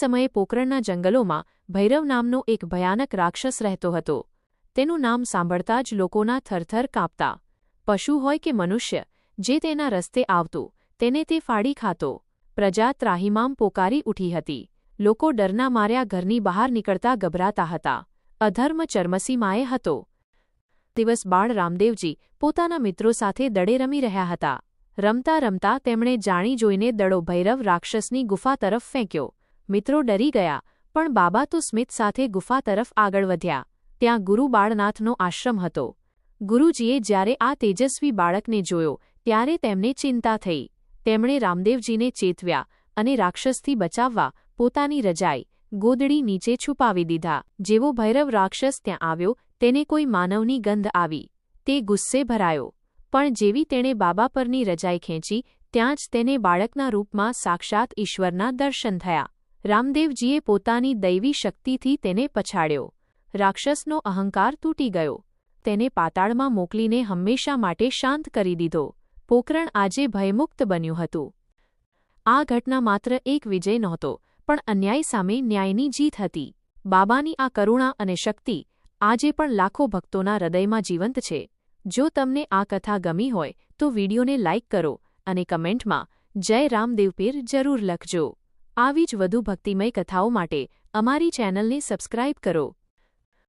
સમયે પોકરણના જંગલોમાં ભૈરવ નામનો એક ભયાનક રાક્ષસ રહેતો હતો. તેનું નામ સાંભળતા જ લોકોના થરથર કાંપતા. પશુ હોય કે મનુષ્ય, જે તેના રસ્તે આવતું, તેને તે ફાડી ખાતો. પ્રજા ત્રાહિમામ પોકારી ઉઠી હતી. લોકો ડરના માર્યા ઘરની બહાર નીકળતા ગભરાતા હતા. અધર્મ ચરમસીમાએ હતો. દિવસ બાળ રામદેવજી પોતાના મિત્રો સાથે દડે રમી રહ્યા હતા. રમતા રમતા તેમણે જાણી જોઈને દડો ભૈરવ રાક્ષસની ગુફા તરફ ફેંક્યો. મિત્રો ડરી ગયા, પણ બાબા તો સ્મિત સાથે ગુફા તરફ આગળ વધ્યા. ત્યાં ગુરુ બાળનાથનો આશ્રમ હતો. ગુરુજીએ જ્યારે આ તેજસ્વી બાળકને જોયો ત્યારે તેમને ચિંતા થઈ. તેમણે રામદેવજીને ચેતવ્યા અને રાક્ષસથી બચાવવા પોતાની રજાઈ, ગોદડી નીચે છુપાવી દીધા. જેવો ભૈરવ રાક્ષસ ત્યાં આવ્યો, તેને કોઈ માનવની ગંધ આવી. તે ગુસ્સે ભરાયો. પણ જેવી તેણે બાબા પરની રજાઈ ખેંચી, ત્યાં જ તેને બાળકના રૂપમાં સાક્ષાત ઈશ્વરના દર્શન થયા. રામદેવજીએ પોતાની દૈવી શક્તિથી તેને પછાડ્યો. રાક્ષસનો અહંકાર તૂટી ગયો. તેને પાતાળમાં મોકલીને હંમેશા માટે શાંત કરી દીધો. પોકરણ આજે ભયમુક્ત બન્યું હતું. આ ઘટના માત્ર એક વિજય નહોતો, પણ અન્યાય સામે ન્યાયની જીત હતી. બાબાની આ કરુણા અને શક્તિ આજે પણ લાખો ભક્તોના હૃદયમાં જીવંત છે. જો તમને આ કથા ગમી હોય તો વિડીયોને લાઇક કરો અને કમેન્ટમાં જય રામદેવપીર જરૂર લખજો. આવી જ વધુ ભક્તિમય કથાઓ માટે અમારી ચેનલને સબસ્ક્રાઇબ કરો.